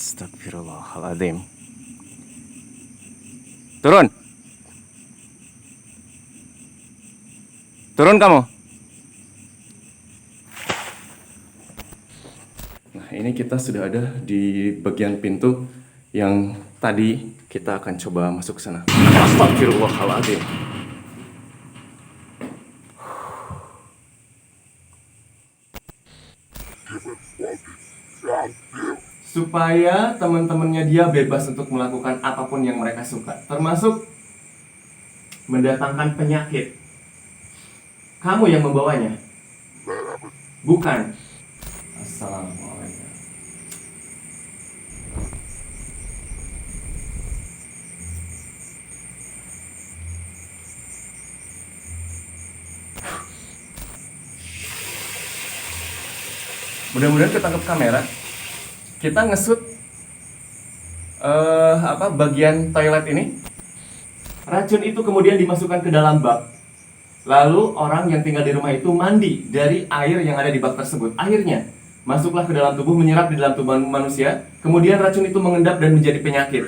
Astagfirullahaladzim. Turun. Turun kamu. Nah, ini kita sudah ada di bagian pintu yang tadi kita akan coba masuk ke sana. Astagfirullahaladzim. Supaya teman-temannya dia bebas untuk melakukan apapun yang mereka suka, termasuk mendatangkan penyakit. Kamu yang membawanya, bukan. Assalamualaikum. Mudah-mudahan ketangkep kamera. Kita ngesut bagian toilet ini. Racun itu kemudian dimasukkan ke dalam bak. Lalu orang yang tinggal di rumah itu mandi dari air yang ada di bak tersebut. Akhirnya masuklah ke dalam tubuh, menyerap di dalam tubuh manusia. Kemudian racun itu mengendap dan menjadi penyakit.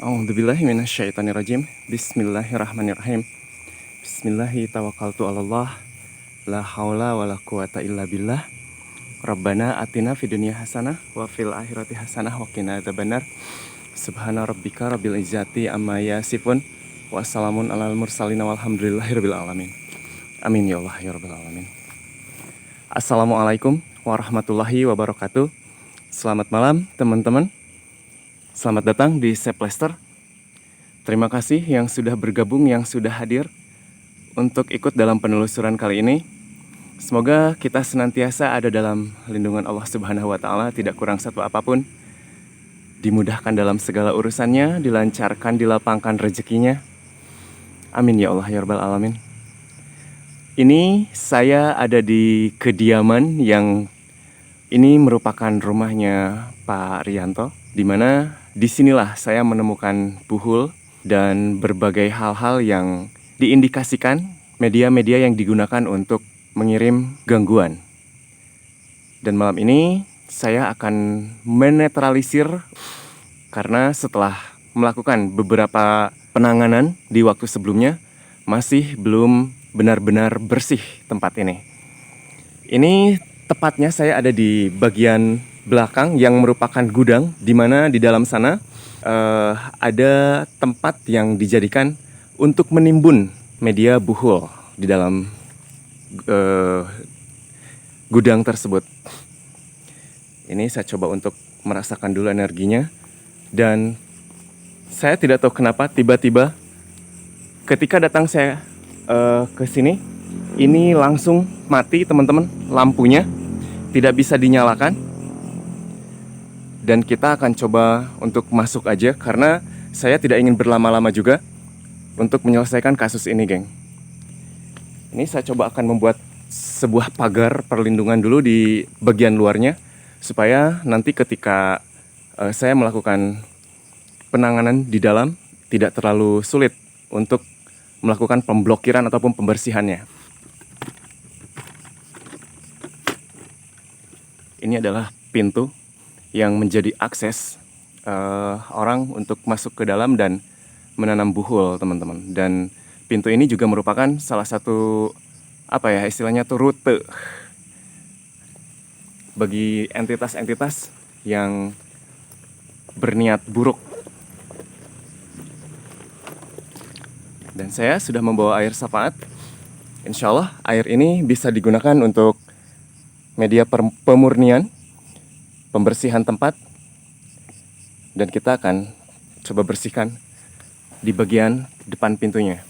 A'udzubillahi minasyaitonirrajim. Bismillahirrahmanirrahim. Bismillahi tawakkaltu 'alallah. La haula wala quwata illa billah. Rabbana atina fid dunya hasanah wa fil akhirati hasanah wa qina adzabannar. Subhana rabbika rabbil izzati amma yasifun. Wassalamun alal mursalin walhamdulillahirabbil alamin. Amin ya Allah ya rabbal alamin. Assalamualaikum warahmatullahi wabarakatuh. Selamat malam teman-teman. Selamat datang di Seplester. Terima kasih yang sudah bergabung, yang sudah hadir untuk ikut dalam penelusuran kali ini. Semoga kita senantiasa ada dalam lindungan Allah Subhanahu wa Ta'ala, tidak kurang satu apapun. Dimudahkan dalam segala urusannya, dilancarkan, dilapangkan rezekinya. Amin ya Allah ya rabbal alamin. Ini saya ada di kediaman yang ini merupakan rumahnya Pak Rianto, di mana disinilah saya menemukan buhul dan berbagai hal-hal yang diindikasikan media-media yang digunakan untuk mengirim gangguan. Dan malam ini saya akan menetralisir karena setelah melakukan beberapa penanganan di waktu sebelumnya masih belum benar-benar bersih tempat ini. Ini tepatnya saya ada di bagian belakang yang merupakan gudang, di mana di dalam sana ada tempat yang dijadikan untuk menimbun media buhul di dalam gudang tersebut. Ini saya coba untuk merasakan dulu energinya, dan saya tidak tahu kenapa tiba-tiba ketika datang saya ke sini, ini langsung mati teman-teman, lampunya tidak bisa dinyalakan. Dan kita akan coba untuk masuk aja karena saya tidak ingin berlama-lama juga untuk menyelesaikan kasus ini, geng. Ini saya coba akan membuat sebuah pagar perlindungan dulu di bagian luarnya supaya nanti ketika saya melakukan penanganan di dalam tidak terlalu sulit untuk melakukan pemblokiran ataupun pembersihannya. Ini adalah pintu yang menjadi akses orang untuk masuk ke dalam dan menanam buhul, teman-teman. Dan pintu ini juga merupakan salah satu istilahnya tuh rute bagi entitas-entitas yang berniat buruk Dan saya sudah membawa air syafaat. Insya Allah air ini bisa digunakan untuk media pemurnian, pembersihan tempat. Dan kita akan coba bersihkan di bagian depan pintunya.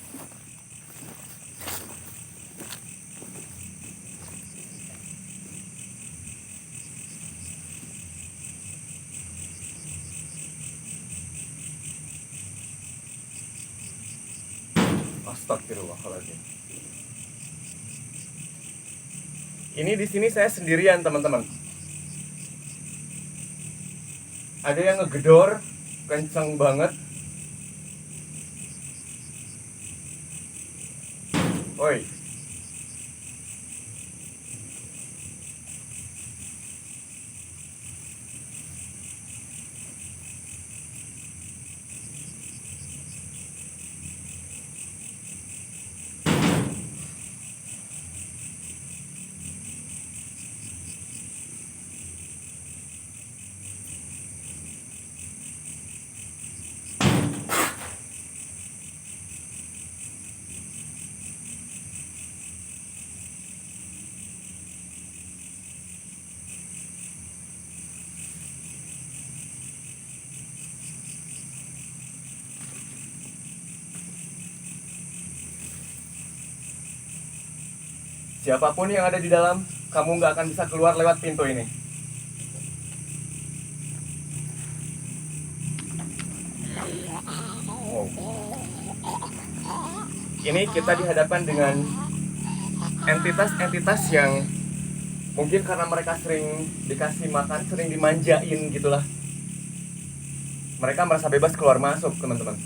Astagfirullahaladzim. Ini di sini saya sendirian, teman-teman. Ada yang ngegedor kenceng banget. Oi. Siapapun yang ada di dalam, kamu nggak akan bisa keluar lewat pintu ini. Oh. Ini kita dihadapkan dengan entitas-entitas yang mungkin karena mereka sering dikasih makan, sering dimanjain gitulah. Mereka merasa bebas keluar masuk, teman-teman.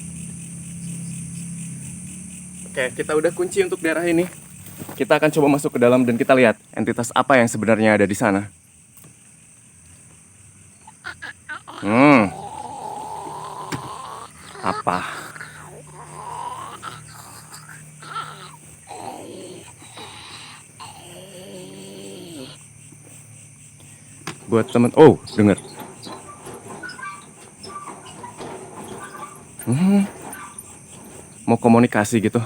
Oke, kita udah kunci untuk daerah ini. Kita akan coba masuk ke dalam dan kita lihat entitas apa yang sebenarnya ada di sana. Apa? Buat teman, oh, dengar. Mau komunikasi gitu.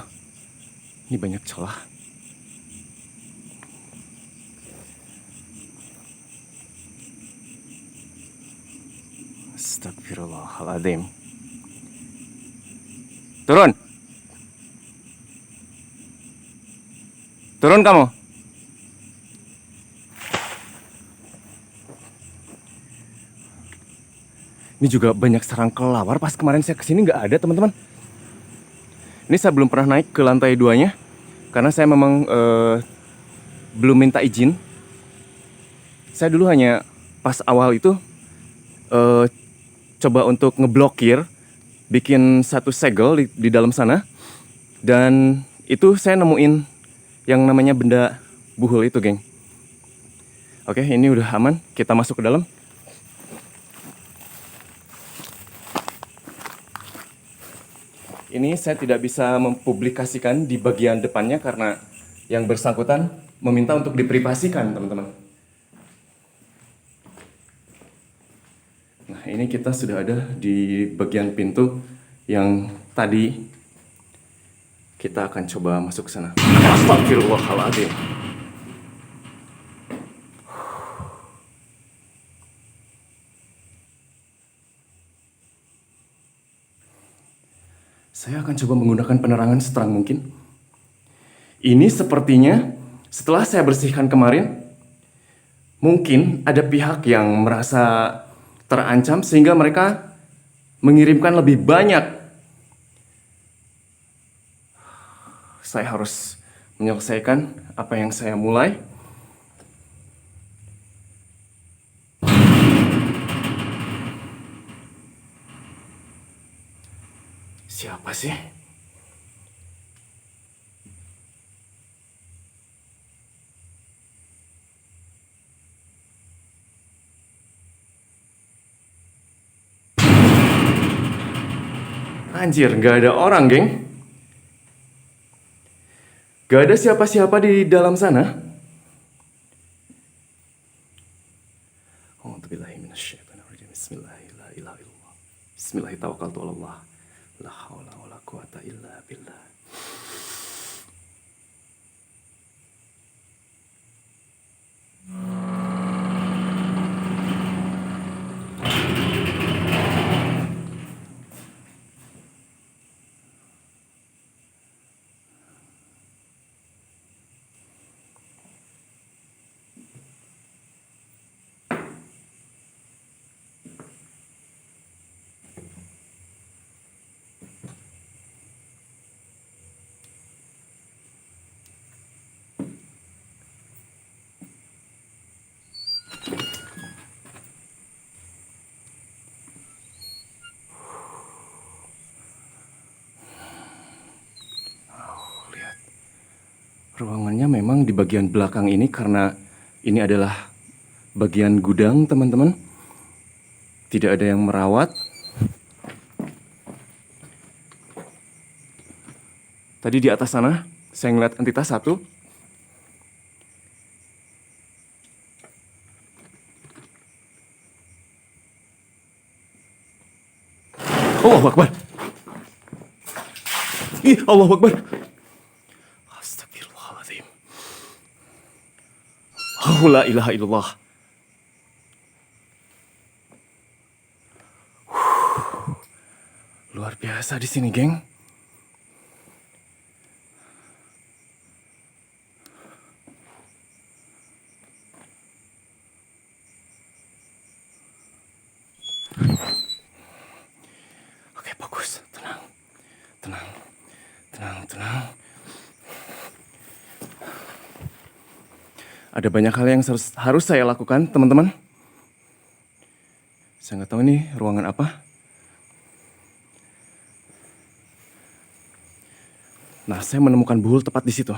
Ini banyak celah. Astagfirullahaladzim. Turun. Turun kamu. Ini juga banyak sarang kelawar. Pas kemarin saya kesini nggak ada, teman-teman. Ini saya belum pernah naik ke lantai 2-nya. Karena saya memang belum minta izin. Saya dulu hanya pas awal itu coba untuk ngeblokir, bikin satu segel di dalam sana. Dan itu saya nemuin yang namanya benda buhul itu, geng. Oke, ini udah aman. Kita masuk ke dalam. Ini saya tidak bisa mempublikasikan di bagian depannya karena yang bersangkutan meminta untuk diprivasikan, teman-teman. Nah, ini kita sudah ada di bagian pintu yang tadi kita akan coba masuk ke sana. Astagfirullahaladzim. Saya akan coba menggunakan penerangan seterang mungkin. Ini sepertinya setelah saya bersihkan kemarin, mungkin ada pihak yang merasa terancam sehingga mereka mengirimkan lebih banyak. Saya harus menyelesaikan apa yang saya mulai. Siapa sih? Anjir, nggak ada orang, geng. Gak ada siapa-siapa di dalam sana. Bismillahirrahmanirrahim. Bismillahirrahmanirrahim. La haula wala quwata illa billah. Ruangannya memang di bagian belakang ini karena ini adalah bagian gudang, teman-teman. Tidak ada yang merawat. Tadi di atas sana, saya ngeliat entitas satu. Allahu Akbar. Ih, Allahu Akbar. Astagfirullahaladzim. La ilaha illallah. Luar biasa di sini, geng. Oke, fokus. Tenang. Tenang. Tenang, tenang. Ada banyak hal yang harus saya lakukan, teman-teman. Saya nggak tahu ini ruangan apa. Nah, saya menemukan buhul tepat di situ.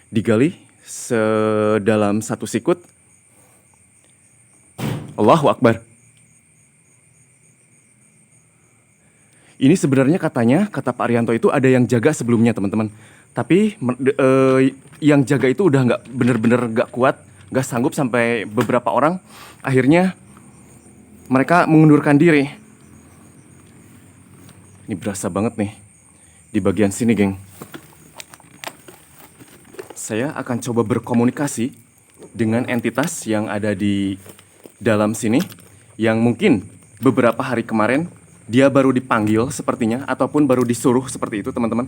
Digali sedalam 1 sikut. Allahu Akbar. Ini sebenarnya katanya, kata Pak Arianto itu ada yang jaga sebelumnya, teman-teman. Tapi yang jaga itu udah nggak bener-bener nggak kuat, nggak sanggup sampai beberapa orang. Akhirnya mereka mengundurkan diri. Ini berasa banget nih di bagian sini, geng. Saya akan coba berkomunikasi dengan entitas yang ada di dalam sini, yang mungkin beberapa hari kemarin dia baru dipanggil sepertinya, ataupun baru disuruh seperti itu, teman-teman.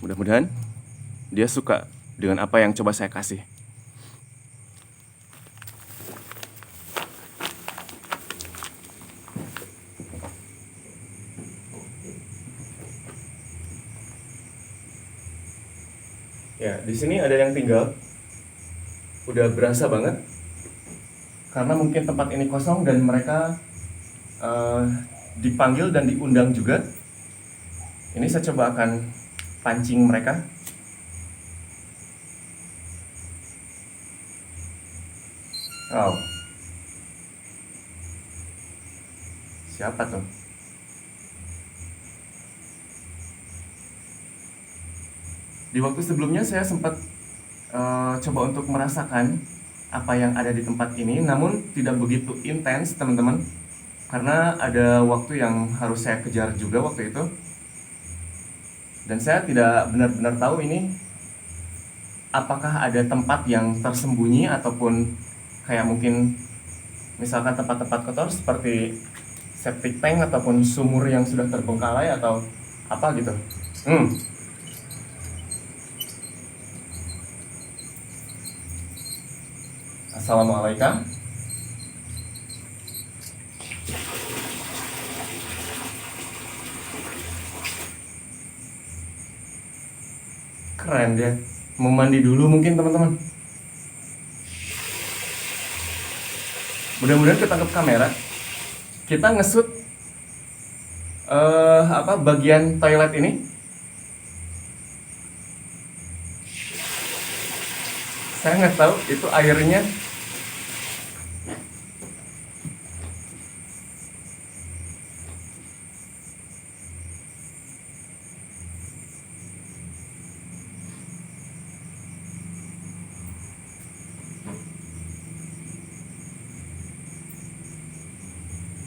Mudah-mudahan dia suka dengan apa yang coba saya kasih. Ya, di sini ada yang tinggal. Udah berasa banget. Karena mungkin tempat ini kosong dan mereka dipanggil dan diundang juga. Ini saya coba akan pancing mereka. Oh. Siapa tuh? Di waktu sebelumnya saya sempat coba untuk merasakan apa yang ada di tempat ini, namun tidak begitu intens, teman-teman, karena ada waktu yang harus saya kejar juga waktu itu, dan saya tidak benar-benar tahu ini apakah ada tempat yang tersembunyi ataupun kayak mungkin misalkan tempat-tempat kotor seperti septic tank ataupun sumur yang sudah terbengkalai atau apa gitu. Assalamualaikum. Keren dia. Mau mandi dulu mungkin, teman-teman. Mudah-mudahan ketangkep kamera. Kita ngesut bagian toilet ini. Saya nggak tahu itu airnya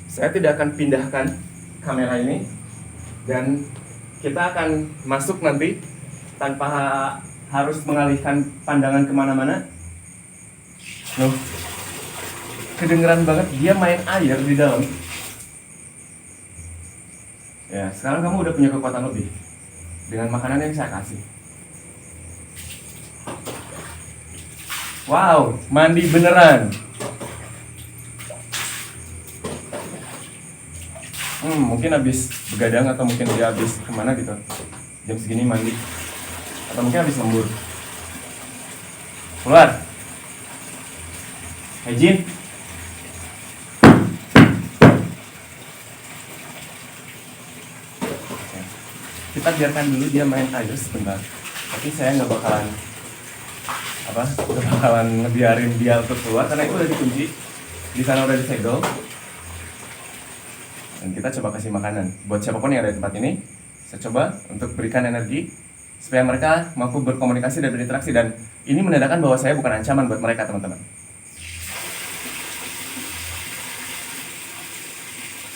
saya tidak akan pindahkan kamera ini dan kita akan masuk nanti tanpa harus mengalihkan pandangan kemana-mana. Loh, kedengeran banget dia main air di dalam. Ya, sekarang kamu udah punya kekuatan lebih dengan makanan yang saya kasih. Wow, mandi beneran. Mungkin habis begadang atau mungkin dia habis kemana gitu. Jam segini mandi. Atau mungkin habis lembur. Keluar. Hey Jin. kita biarkan dulu dia main air sebentar. Tapi saya nggak bakalan ngebiarin dia untuk keluar karena itu udah dikunci. Di sana udah disegel. Dan kita coba kasih makanan buat siapapun yang ada di tempat ini. Saya coba untuk berikan energi supaya mereka mampu berkomunikasi dan berinteraksi, dan ini menandakan bahwa saya bukan ancaman buat mereka, teman-teman.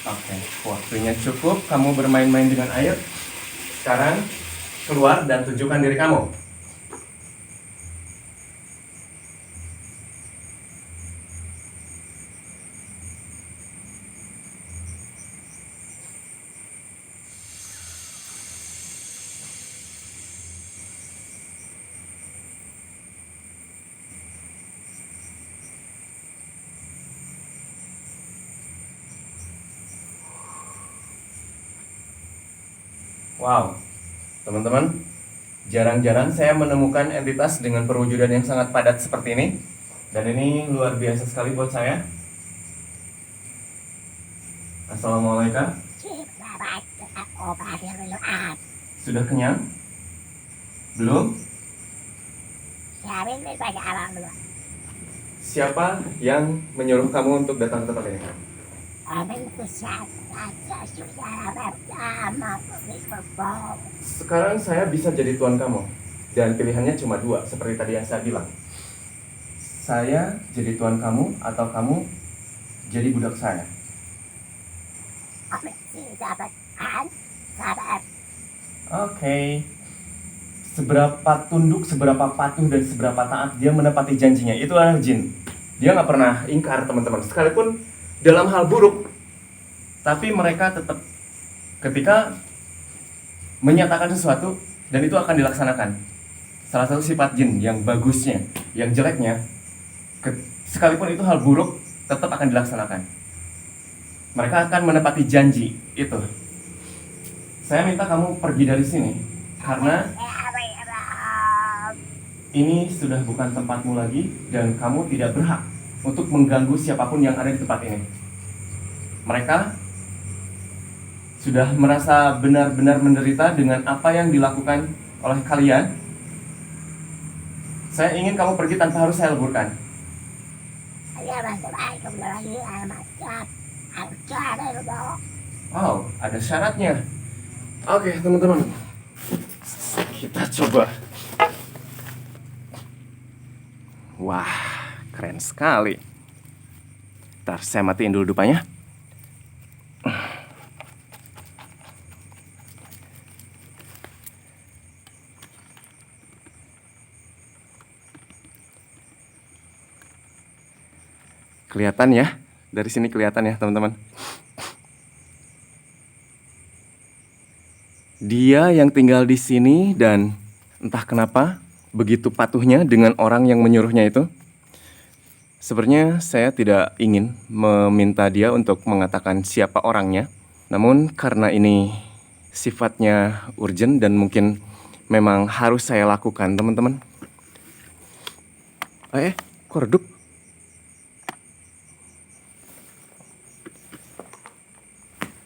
Oke, waktunya cukup kamu bermain-main dengan air. Sekarang keluar dan tunjukkan diri kamu. Wow, teman-teman, jarang-jarang saya menemukan entitas dengan perwujudan yang sangat padat seperti ini. Dan ini luar biasa sekali buat saya. Assalamualaikum. Sudah kenyang? Belum? Siapa yang menyuruh kamu untuk datang ke tempat ini? Sekarang saya bisa jadi tuan kamu. Dan pilihannya cuma dua, seperti tadi yang saya bilang. Saya jadi tuan kamu, atau kamu jadi budak saya. Oke. Seberapa tunduk, seberapa patuh, dan seberapa taat dia menepati janjinya. Itu adalah jin. Dia nggak pernah ingkar, teman-teman. Sekalipun dalam hal buruk, tapi mereka tetap ketika menyatakan sesuatu dan itu akan dilaksanakan. Salah satu sifat jin yang bagusnya, yang jeleknya, sekalipun itu hal buruk, tetap akan dilaksanakan. Mereka akan menepati janji itu. Saya minta kamu pergi dari sini karena ini sudah bukan tempatmu lagi dan kamu tidak berhak untuk mengganggu siapapun yang ada di tempat ini. Mereka sudah merasa benar-benar menderita dengan apa yang dilakukan oleh kalian. Saya ingin kamu pergi tanpa harus saya leburkan. Wow, ada syaratnya. Oke, teman-teman. Kita coba. Wah, keren sekali. Ntar saya matiin dulu dupanya. Kelihatan ya, dari sini kelihatan ya teman-teman. Dia yang tinggal di sini dan entah kenapa begitu patuhnya dengan orang yang menyuruhnya itu. Sebenarnya saya tidak ingin meminta dia untuk mengatakan siapa orangnya. Namun karena ini sifatnya urgent dan mungkin memang harus saya lakukan, teman-teman. Kok redup?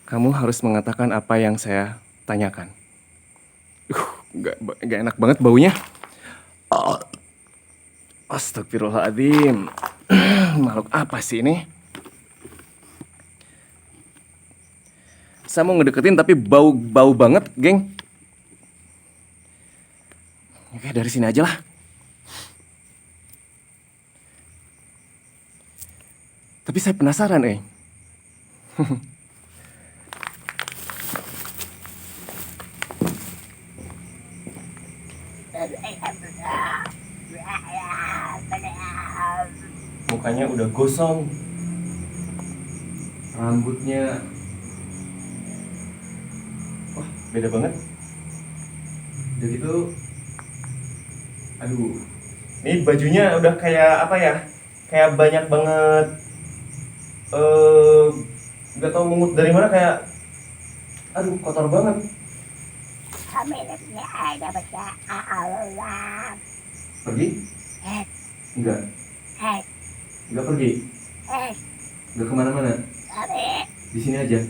Kamu harus mengatakan apa yang saya tanyakan. Gak enak banget baunya. Astagfirullahaladzim. Makhluk apa sih ini? Saya mau ngedeketin tapi bau banget, geng. Oke, dari sini aja lah. Tapi saya penasaran, Mukanya udah gosong, rambutnya wah beda banget. Udah gitu, aduh, ini bajunya udah kayak apa ya? Kayak banyak banget, nggak tahu mungut dari mana, kayak, aduh kotor banget. Pergi? Enggak. Enggak pergi? Enggak kemana-mana? Di sini aja?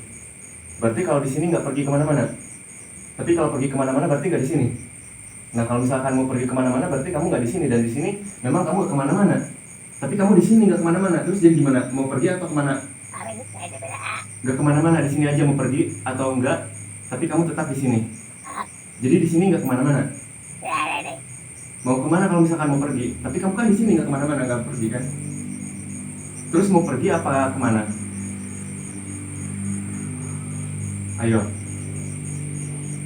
Berarti kalau di sini nggak pergi kemana-mana? Tapi kalau pergi kemana-mana berarti nggak di sini. Nah kalau misalkan mau pergi kemana-mana berarti kamu nggak di sini, dan di sini memang kamu nggak kemana-mana. Tapi kamu di sini nggak kemana-mana. Terus jadi gimana? Mau pergi atau kemana? Nggak kemana-mana, di sini aja mau pergi atau enggak? Tapi kamu tetap di sini. Jadi di sini nggak kemana-mana. Mau kemana kalau misalkan mau pergi? Tapi kamu kan di sini nggak kemana-mana, nggak pergi kan? Terus mau pergi apa kemana? Ayo.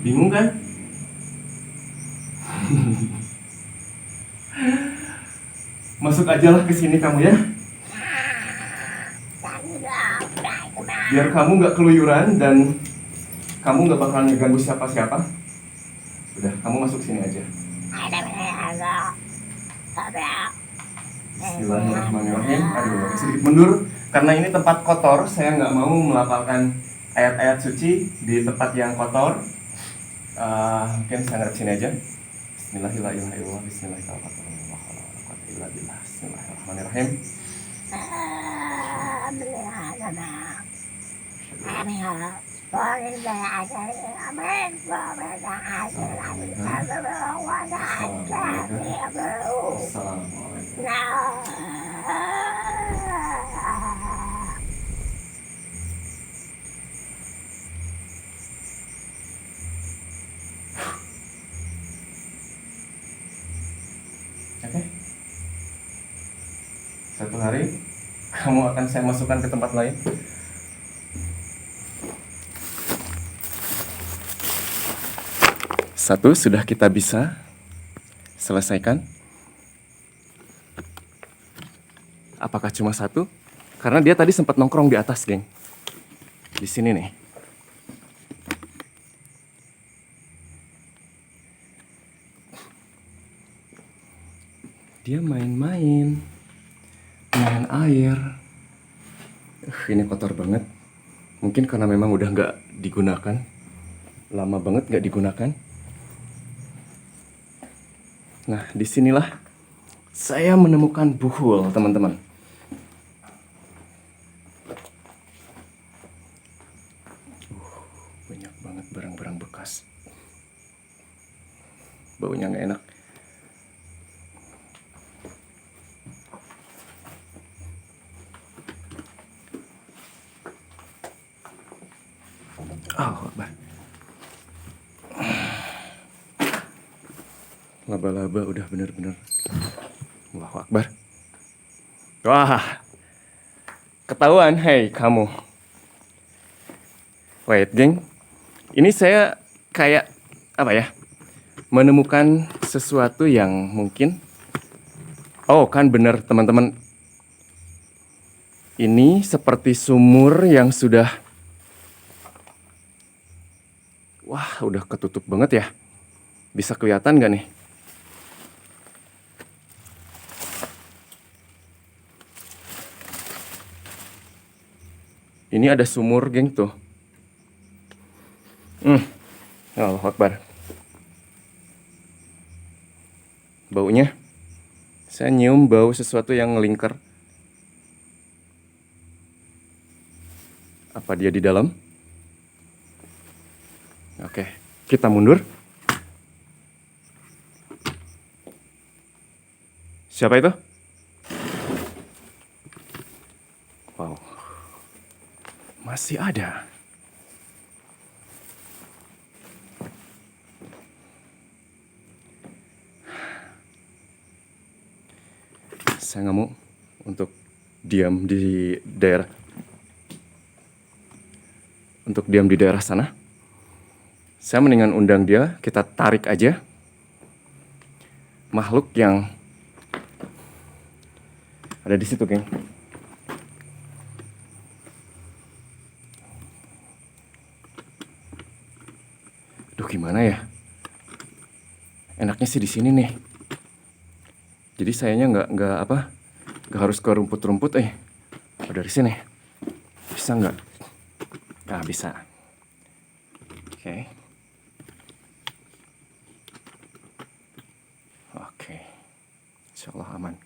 Bingung kan? Masuk aja lah ke sini kamu ya. Biar kamu nggak keluyuran dan kamu nggak bakal ngeganggu siapa-siapa. Udah, kamu masuk sini aja. Bismillahirrahmanirrahim. Aduh, sedikit mundur karena ini tempat kotor. Saya nggak mau melafalkan ayat-ayat suci di tempat yang kotor. Mungkin saya ngarep sini aja. Bismillahirrahmanirrahim. Bismillahirrahmanirrahim. Oke. Satu hari kamu akan saya masukkan ke tempat lain. Satu sudah kita bisa selesaikan. Apakah cuma satu? Karena dia tadi sempat nongkrong di atas, geng. Di sini nih. Dia main-main air. Ini kotor banget. Mungkin karena memang udah nggak digunakan. Lama banget nggak digunakan. Nah, disinilah saya menemukan buhul, teman-teman. Banyak banget barang-barang bekas. Baunya nggak enak. Akbar. Laba-laba udah bener-bener. Allahu Akbar. Wah, ketahuan, hei kamu. Wait, geng. Ini saya kayak apa ya? Menemukan sesuatu yang mungkin. Oh, kan bener teman-teman. Ini seperti sumur yang sudah. Wah, udah ketutup banget ya. Bisa kelihatan gak nih? Ini ada sumur, geng, tuh. Allahu Akbar. Baunya. Saya nyium bau sesuatu yang ngelingkar. Apa dia di dalam? Oke, kita mundur. Siapa itu? Wow. Masih ada. Saya nggak mau untuk diam di daerah. Untuk diam di daerah sana. Saya mendingan undang dia, kita tarik aja. Makhluk yang ada di situ, geng. Duh, gimana ya? Enaknya sih di sini nih. Jadi sayanya nggak harus ke rumput-rumput. Oh, dari sini bisa nggak? Nah, bisa. Oke. Insyaallah aman.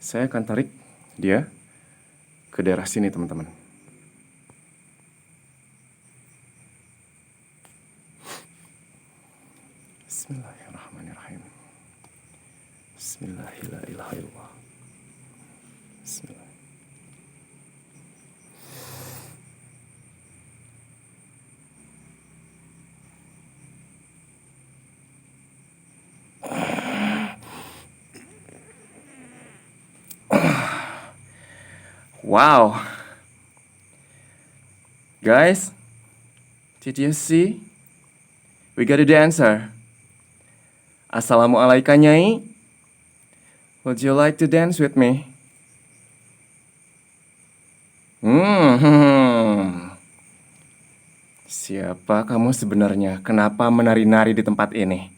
Saya akan tarik dia ke daerah sini, teman-teman. Bismillahirrahmanirrahim. Bismillah. Wow, guys, did you see? We got a dancer. Assalamualaikum Nyai. Would you like to dance with me? Siapa kamu sebenarnya? Kenapa menari-nari di tempat ini?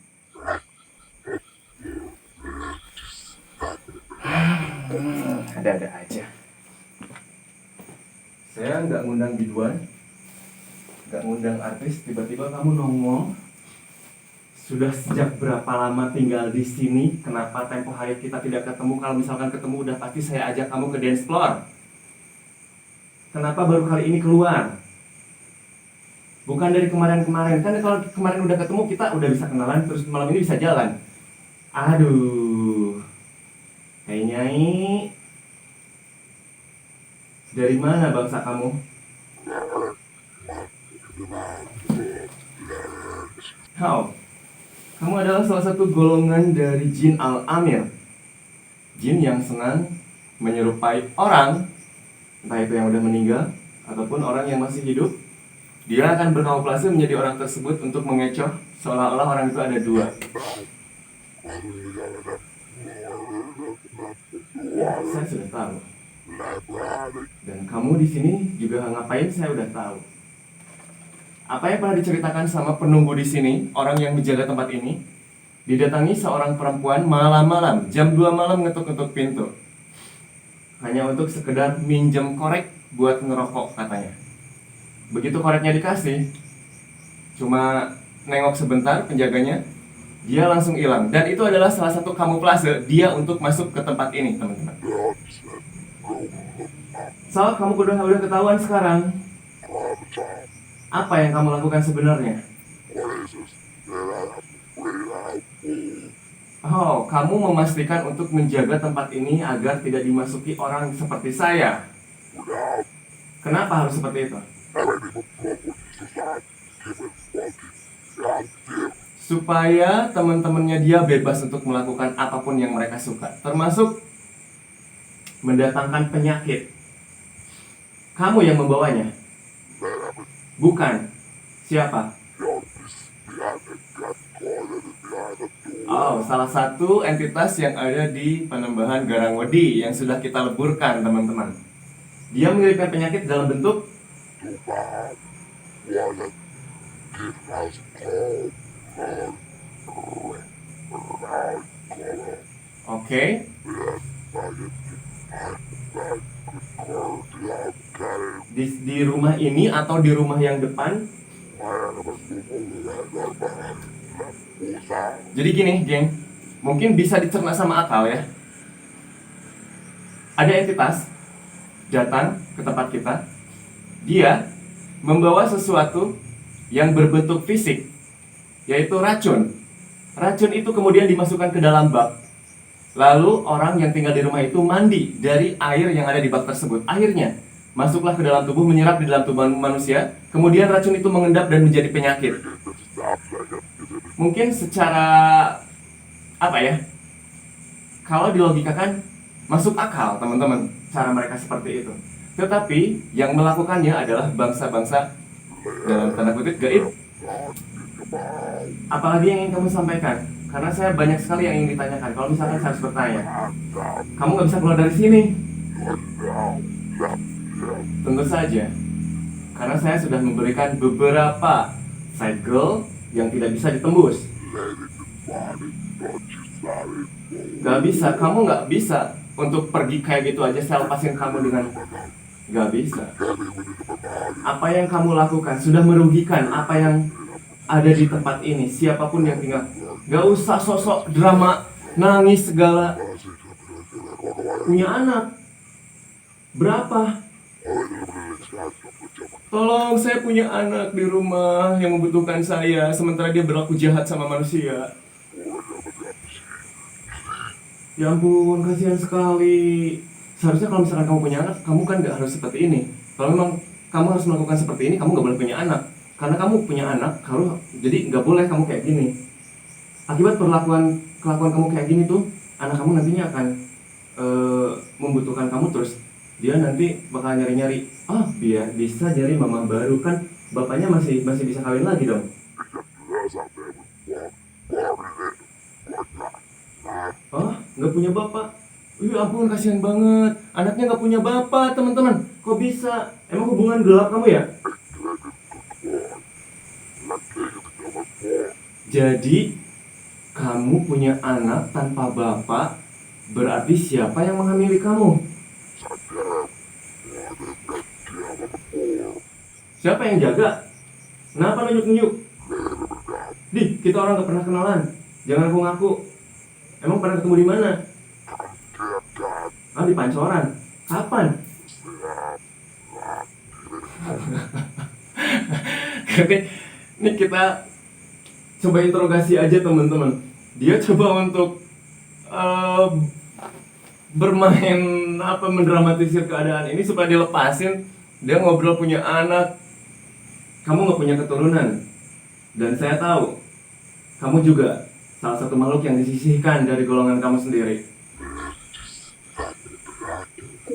Ada-ada aja. Saya nggak ngundang biduan, nggak ngundang artis, tiba-tiba kamu nongol. Sudah sejak berapa lama tinggal di sini? Kenapa tempo hari kita tidak ketemu? Kalau misalkan ketemu udah pasti saya ajak kamu ke dance floor. Kenapa baru kali ini keluar? Bukan dari kemarin-kemarin. Kan kalau kemarin udah ketemu kita udah bisa kenalan, terus malam ini bisa jalan. Aduh. Hey Nyai. Dari mana bangsa kamu? How? Kamu adalah salah satu golongan dari jin Al-Amir. Jin yang senang menyerupai orang, entah itu yang udah meninggal ataupun orang yang masih hidup. Dia akan berkamuflase menjadi orang tersebut untuk mengecoh seolah-olah orang itu ada dua. Saya sudah tahu. Dan kamu di sini juga ngapain saya udah tahu. Apa yang pernah diceritakan sama penunggu di sini, orang yang menjaga tempat ini, didatangi seorang perempuan malam-malam, jam 2 malam ngetuk-ngetuk pintu. Hanya untuk sekedar minjem korek buat ngerokok katanya. Begitu koreknya dikasih, cuma nengok sebentar penjaganya, dia langsung hilang. Dan itu adalah salah satu kamuflase dia untuk masuk ke tempat ini, teman-teman. So, kamu udah ketahuan sekarang. Apa yang kamu lakukan sebenarnya? Oh, kamu memastikan untuk menjaga tempat ini agar tidak dimasuki orang seperti saya. Kenapa harus seperti itu? Supaya teman-temannya dia bebas untuk melakukan apapun yang mereka suka, termasuk mendatangkan penyakit. Kamu yang membawanya? Bukan. Siapa? Oh, salah satu entitas yang ada di Panembahan Garangwedi yang sudah kita leburkan, teman-teman. Dia mengirimkan penyakit dalam bentuk Oke. Di rumah ini atau di rumah yang depan? Jadi gini, geng, mungkin bisa dicerna sama akal ya. Ada entitas datang ke tempat kita. Dia membawa sesuatu yang berbentuk fisik, yaitu racun. Racun itu kemudian dimasukkan ke dalam bak. Lalu orang yang tinggal di rumah itu mandi dari air yang ada di bak tersebut. Akhirnya masuklah ke dalam tubuh, menyerap di dalam tubuh manusia. Kemudian racun itu mengendap dan menjadi penyakit. Mungkin secara apa ya, kalau dilogikakan masuk akal, teman-teman, cara mereka seperti itu. Tetapi yang melakukannya adalah bangsa-bangsa dalam tanda kutip gaib. Apalagi yang ingin kamu sampaikan? Karena saya banyak sekali yang ingin ditanyakan. Kalau misalkan saya harus bertanya, kamu nggak bisa keluar dari sini. Tentu saja, karena saya sudah memberikan beberapa segel yang tidak bisa ditembus. Gak bisa, kamu nggak bisa untuk pergi kayak gitu aja saya lepasin kamu dengan gak bisa. Apa yang kamu lakukan sudah merugikan apa yang ada di tempat ini. Siapapun yang tinggal, gak usah sosok drama, nangis segala. Punya anak berapa? Tolong, saya punya anak di rumah yang membutuhkan saya, sementara dia berlaku jahat sama manusia. Ya ampun, kasihan sekali. Seharusnya kalau misalkan kamu punya anak, kamu kan nggak harus seperti ini. Kalau memang kamu harus melakukan seperti ini, kamu nggak boleh punya anak. Karena kamu punya anak, kalau jadi nggak boleh kamu kayak gini. Akibat kelakuan kamu kayak gini tuh, anak kamu nantinya akan membutuhkan kamu terus. Dia nanti bakal nyari-nyari, biar bisa jadi mama baru kan. Bapaknya masih masih bisa kawin lagi dong. Oh, nggak punya bapak. Iya ampun, kasihan banget. Anaknya nggak punya bapak, teman-teman. Kok bisa? Emang hubungan gelap kamu ya? Jadi, kamu punya anak tanpa bapak, berarti siapa yang menghamili kamu? Siapa yang jaga? Kenapa nunjuk-nunjuk? Di, kita orang nggak pernah kenalan. Jangan aku ngaku. Emang pernah ketemu di mana? Ah, di Pancoran. Kapan? Oke, ini kita coba interogasi aja teman-teman. Dia coba untuk eh, bermain mendramatisir keadaan ini supaya dilepasin. Dia ngobrol punya anak, kamu nggak punya keturunan, dan saya tahu kamu juga salah satu makhluk yang disisihkan dari golongan kamu sendiri.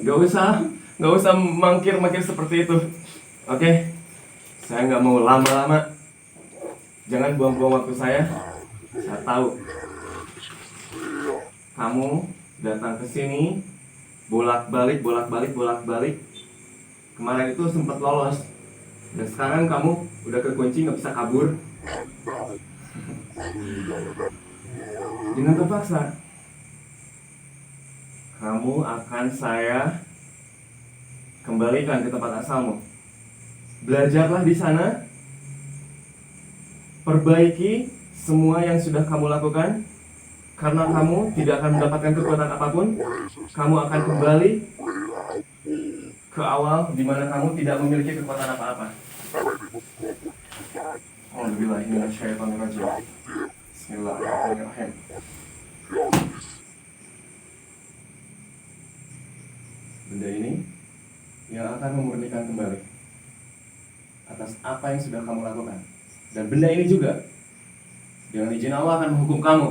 Gak usah mangkir-mangkir seperti itu. Oke, saya nggak mau lama-lama. Jangan buang-buang waktu saya. Saya tahu kamu datang ke sini bolak-balik. Kemarin itu sempat lolos, dan sekarang kamu udah kekunci, nggak bisa kabur. Dengan terpaksa, kamu akan saya kembalikan ke tempat asalmu. Belajarlah di sana, perbaiki semua yang sudah kamu lakukan, karena kamu tidak akan mendapatkan kekuatan apapun. Kamu akan kembali ke awal di mana kamu tidak memiliki kekuatan apa-apa. Bismillahirrahmanirrahim. Benda ini yang akan memurnikan kembali atas apa yang sudah kamu lakukan. Dan benda ini juga dengan izin Allah akan menghukum kamu.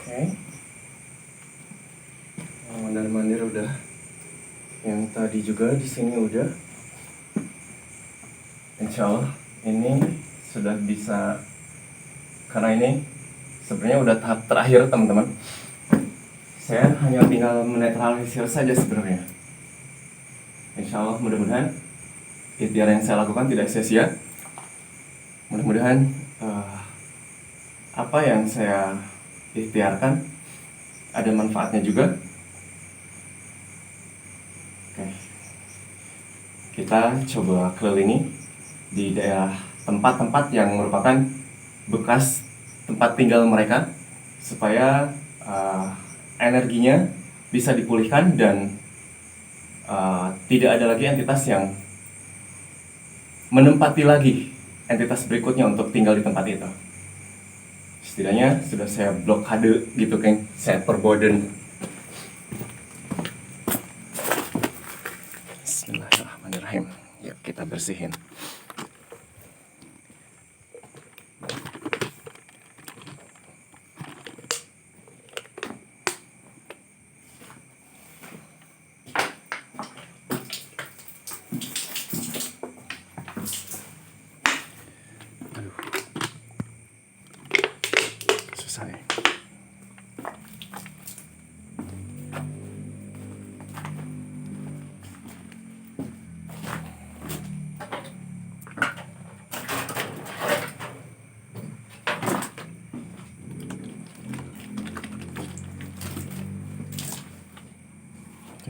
Oke. Mondar-mandir udah. Yang tadi juga di sini udah. Insya Allah ini sudah bisa, karena ini sebenarnya udah tahap terakhir teman-teman. Saya hanya tinggal menetralisir saja sebenarnya. Insya Allah mudah-mudahan ikhtiar yang saya lakukan tidak sia-sia. Mudah-mudahan apa yang saya ikhtiarkan ada manfaatnya juga. Oke. Kita coba kelilingi di daerah tempat-tempat yang merupakan bekas tempat tinggal mereka, supaya energinya bisa dipulihkan dan tidak ada lagi entitas yang menempati lagi entitas berikutnya untuk tinggal di tempat itu. Setidaknya sudah saya blokade gitu kan, saya perboden. Bismillahirrahmanirrahim. Yuk kita bersihin. selesai.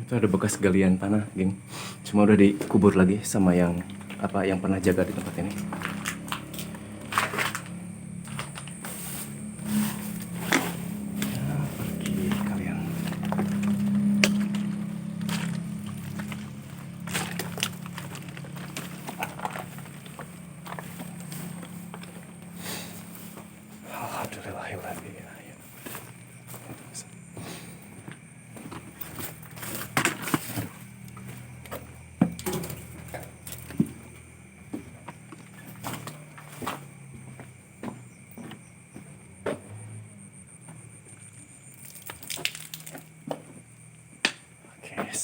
Itu ada bekas galian tanah, geng. Cuma udah dikubur lagi sama yang pernah jaga di tempat ini. Ya, pergi kalian. Alhamdulillahirrahmanirrahim.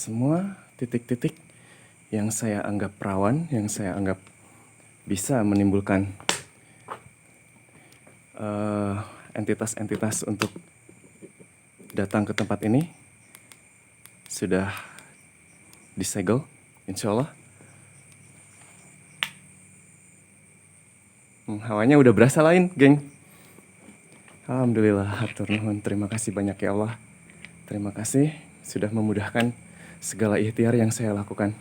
Semua titik-titik yang saya anggap rawan, yang saya anggap bisa menimbulkan entitas-entitas untuk datang ke tempat ini sudah disegel, insya Allah. Hawanya udah berasa lain, geng. Alhamdulillah, hatur nuhun. Terima kasih banyak ya Allah. Terima kasih sudah memudahkan segala ikhtiar yang saya lakukan.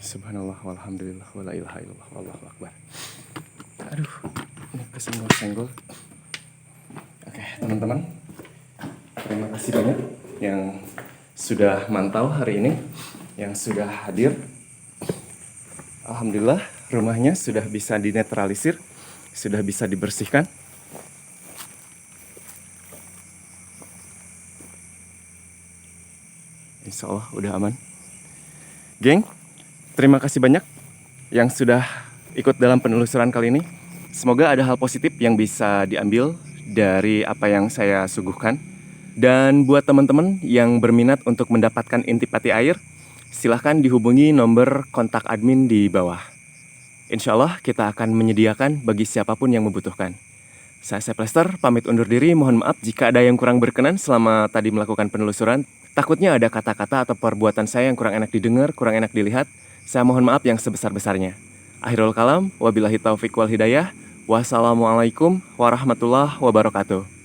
Subhanallah walhamdulillah wala ilaha illallah wallahu akbar. Aduh, ini kesenggol-senggol. Oke, teman-teman. Terima kasih banyak yang sudah mantau hari ini, yang sudah hadir. Alhamdulillah, rumahnya sudah bisa dinetralisir, sudah bisa dibersihkan. Insya Allah udah aman. Geng, terima kasih banyak yang sudah ikut dalam penelusuran kali ini. Semoga ada hal positif yang bisa diambil dari apa yang saya suguhkan. Dan buat teman-teman yang berminat untuk mendapatkan intipati air, silahkan dihubungi nomor kontak admin di bawah. Insya Allah kita akan menyediakan bagi siapapun yang membutuhkan. Saya Seplester, pamit undur diri. Mohon maaf jika ada yang kurang berkenan selama tadi melakukan penelusuran. Takutnya ada kata-kata atau perbuatan saya yang kurang enak didengar, kurang enak dilihat. Saya mohon maaf yang sebesar-besarnya. Akhirul kalam, wabillahi taufiq wal hidayah. Wassalamualaikum warahmatullahi wabarakatuh.